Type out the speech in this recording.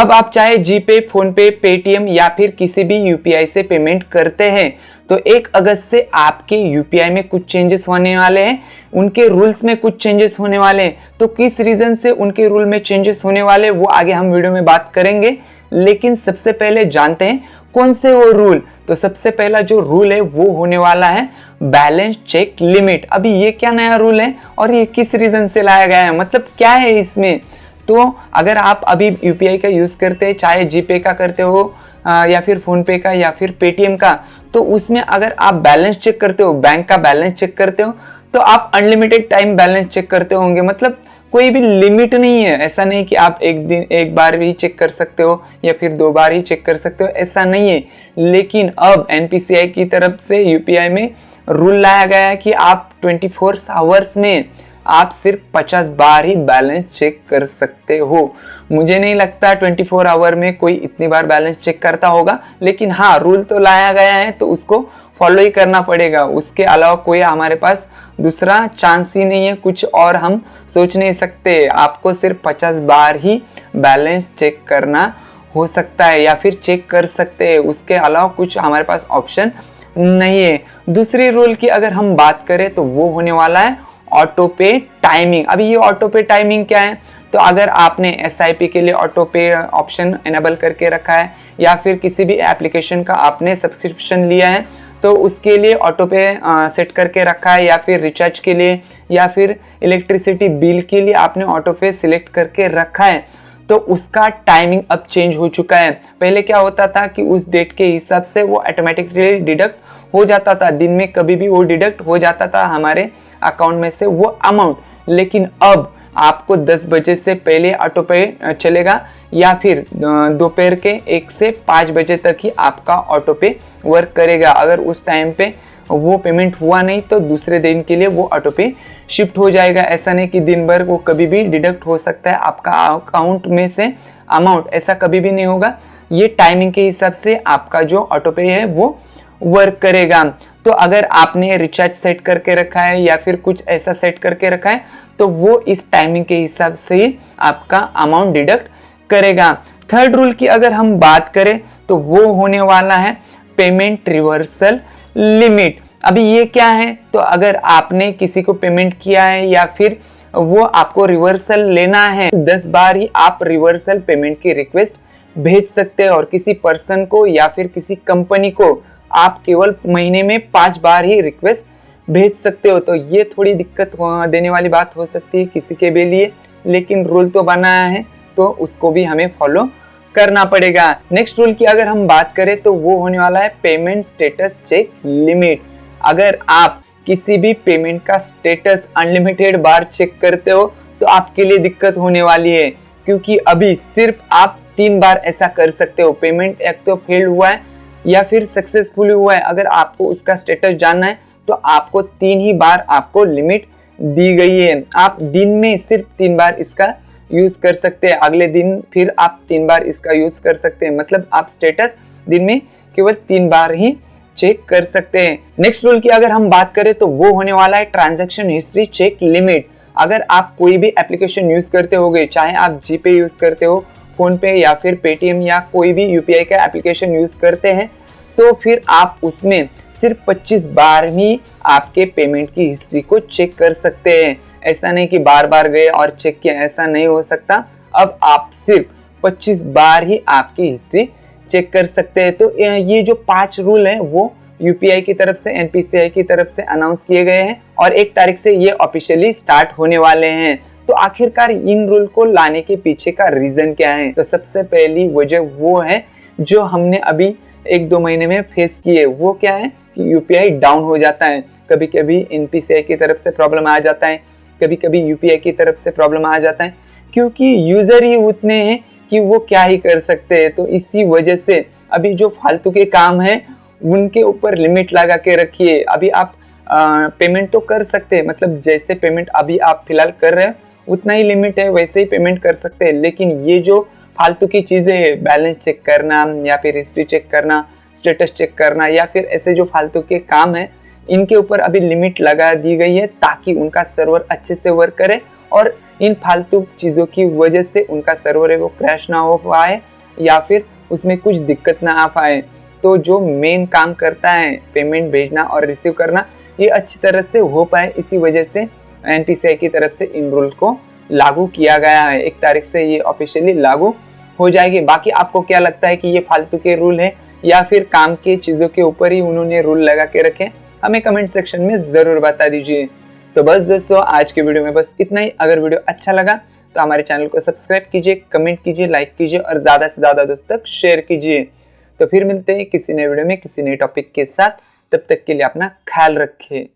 अब आप चाहे जीपे, फोन पे, पेटीएम या फिर किसी भी यूपीआई से पेमेंट करते हैं तो 1 अगस्त से आपके यूपीआई में कुछ चेंजेस होने वाले हैं, उनके रूल्स में कुछ चेंजेस होने वाले हैं। तो किस रीजन से उनके रूल में चेंजेस होने वाले वो आगे हम वीडियो में बात करेंगे, लेकिन सबसे पहले जानते हैं कौन से वो रूल। तो सबसे पहला जो रूल है वो होने वाला है बैलेंस चेक लिमिट। अभी ये क्या नया रूल है और ये किस रीजन से लाया गया है, मतलब क्या है इसमें। तो अगर आप अभी यूपीआई का यूज करते हैं, चाहे जीपे का करते हो या फिर फोन पे का या फिर पेटीएम का, तो उसमें अगर आप बैलेंस चेक करते हो, बैंक का बैलेंस चेक करते हो, तो आप अनलिमिटेड टाइम बैलेंस चेक करते होंगे। मतलब कोई भी लिमिट नहीं है, ऐसा नहीं कि आप एक बार भी चेक कर सकते हो या फिर 2 बार ही चेक कर सकते हो, ऐसा नहीं है। लेकिन अब एनपीसीआई की तरफ से यूपीआई में रूल लाया गया है कि आप 24 आवर्स में आप सिर्फ 50 बार ही बैलेंस चेक कर सकते हो। मुझे नहीं लगता 24 आवर में कोई इतनी बार बैलेंस चेक करता होगा, लेकिन हाँ, रूल तो लाया गया है तो उसको फॉलो ही करना पड़ेगा। उसके अलावा कोई हमारे पास दूसरा चांस ही नहीं है, कुछ और हम सोच नहीं सकते। आपको सिर्फ 50 बार ही बैलेंस चेक करना हो सकता है या फिर चेक कर सकते हैं, उसके अलावा कुछ हमारे पास ऑप्शन नहीं है। दूसरी रूल की अगर हम बात करें तो वो होने वाला है ऑटो पे टाइमिंग। अभी ये ऑटो पे टाइमिंग क्या है, तो अगर आपने एसआईपी के लिए ऑटो पे ऑप्शन इनेबल करके रखा है या फिर किसी भी एप्लीकेशन का आपने सब्सक्रिप्शन लिया है तो उसके लिए ऑटो पे सेट करके रखा है, या फिर रिचार्ज के लिए या फिर इलेक्ट्रिसिटी बिल के लिए आपने ऑटो पे सिलेक्ट करके रखा है, तो उसका टाइमिंग अब चेंज हो चुका है। पहले क्या होता था कि उस डेट के हिसाब से वो ऑटोमेटिकली डिडक्ट हो जाता था, दिन में कभी भी वो डिडक्ट हो जाता था हमारे अकाउंट में से वो अमाउंट। लेकिन अब आपको 10 बजे से पहले ऑटो पे चलेगा या फिर दोपहर के 1 से 5 बजे तक ही आपका ऑटो पे वर्क करेगा। अगर उस टाइम पे वो पेमेंट हुआ नहीं तो दूसरे दिन के लिए वो ऑटो पे शिफ्ट हो जाएगा। ऐसा नहीं कि दिन भर वो कभी भी डिडक्ट हो सकता है आपका अकाउंट में से अमाउंट, ऐसा कभी भी नहीं होगा। ये टाइमिंग के हिसाब से आपका जो ऑटो पे है वो वर्क करेगा। तो अगर आपने रिचार्ज सेट करके रखा है या फिर कुछ ऐसा सेट करके रखा है तो वो इस टाइमिंग के हिसाब से ही आपका अमाउंट डिडक्ट करेगा। थर्ड रूल की अगर हम बात करें तो वो होने वाला है पेमेंट रिवर्सल लिमिट। अभी ये क्या है, तो अगर आपने किसी को पेमेंट किया है या फिर वो आपको रिवर्सल लेना है, 10 बार ही आप रिवर्सल पेमेंट की रिक्वेस्ट भेज सकते हैं और किसी पर्सन को या फिर किसी कंपनी को आप केवल महीने में 5 बार ही रिक्वेस्ट भेज सकते हो। तो ये थोड़ी दिक्कत देने वाली बात हो सकती है किसी के भी लिए, लेकिन रूल तो बनाया है तो उसको भी हमें फॉलो करना पड़ेगा। नेक्स्ट रूल की अगर हम बात करें तो वो होने वाला है पेमेंट स्टेटस चेक लिमिट। अगर आप किसी भी पेमेंट का स्टेटस अनलिमिटेड बार चेक करते हो तो आपके लिए दिक्कत होने वाली है, क्योंकि अभी सिर्फ आप 3 बार ऐसा कर सकते हो। पेमेंट एक तो फेल हुआ है या फिर सक्सेसफुल हुआ है, अगर आपको उसका स्टेटस जानना है तो आपको 3 ही बार आपको लिमिट दी गई है। आप दिन में सिर्फ 3 बार इसका यूज कर सकते हैं, अगले दिन फिर आप 3 बार इसका यूज कर सकते हैं। मतलब आप स्टेटस दिन में केवल 3 बार ही चेक कर सकते हैं। नेक्स्ट रूल की अगर हम बात करें तो वो होने वाला है ट्रांजैक्शन हिस्ट्री चेक लिमिट। अगर आप कोई भी एप्लीकेशन यूज करते होगे, चाहे आप जीपे यूज करते हो, फोन पे या फिर पेटीएम या कोई भी यूपीआई का एप्लीकेशन यूज करते हैं, तो फिर आप उसमें सिर्फ 25 बार ही आपके पेमेंट की हिस्ट्री को चेक कर सकते हैं। ऐसा नहीं कि बार बार गए और चेक किया, ऐसा नहीं हो सकता। अब आप सिर्फ 25 बार ही आपकी हिस्ट्री चेक कर सकते हैं। तो ये जो 5 रूल हैं वो यूपीआई की तरफ से, एनपीसीआई की तरफ से अनाउंस किए गए हैं और 1 तारीख से ये ऑफिशियली स्टार्ट होने वाले हैं। तो आखिरकार इन रूल को लाने के पीछे का रीजन क्या है, तो सबसे पहली वजह वो है जो हमने अभी 1-2 महीने में फेस किए। वो क्या है कि यूपीआई डाउन हो जाता है, कभी कभी एनपीसीआई की तरफ से प्रॉब्लम आ जाता है, कभी कभी यूपीआई की तरफ से प्रॉब्लम आ जाता है, क्योंकि यूजर ही उतने हैं कि वो क्या ही कर सकते हैं। तो इसी वजह से अभी जो फालतू के काम है उनके ऊपर लिमिट लगा के रखिए। अभी आप पेमेंट तो कर सकते हैं, मतलब जैसे पेमेंट अभी आप फिलहाल कर रहे हैं उतना ही लिमिट है, वैसे ही पेमेंट कर सकते हैं। लेकिन ये जो फालतू की चीज़ें हैं, बैलेंस चेक करना या फिर हिस्ट्री चेक करना, स्टेटस चेक करना या फिर ऐसे जो फालतू के काम है, इनके ऊपर अभी लिमिट लगा दी गई है ताकि उनका सर्वर अच्छे से वर्क करे और इन फालतू चीज़ों की वजह से उनका सर्वर है वो क्रैश ना हो पाए या फिर उसमें कुछ दिक्कत ना आ पाए। तो जो मेन काम करता है पेमेंट भेजना और रिसीव करना, ये अच्छी तरह से हो पाए, इसी वजह से एनपीसीआई की तरफ से इन रूल को लागू किया गया है। 1 तारीख से ये ऑफिशियली लागू हो जाएगी। बाकी आपको क्या लगता है कि ये फालतू के रूल है या फिर काम की चीज़ों के ऊपर ही उन्होंने रूल लगा के रखे? हमें कमेंट सेक्शन में ज़रूर बता दीजिए। तो बस दोस्तों, आज के वीडियो में बस इतना ही। अगर वीडियो अच्छा लगा तो हमारे चैनल को सब्सक्राइब कीजिए, कमेंट कीजिए, लाइक कीजिए और ज़्यादा से ज़्यादा दोस्तों तक शेयर कीजिए। तो फिर मिलते हैं किसी नए वीडियो में किसी नए टॉपिक के साथ। तब तक के लिए अपना ख्याल रखिए।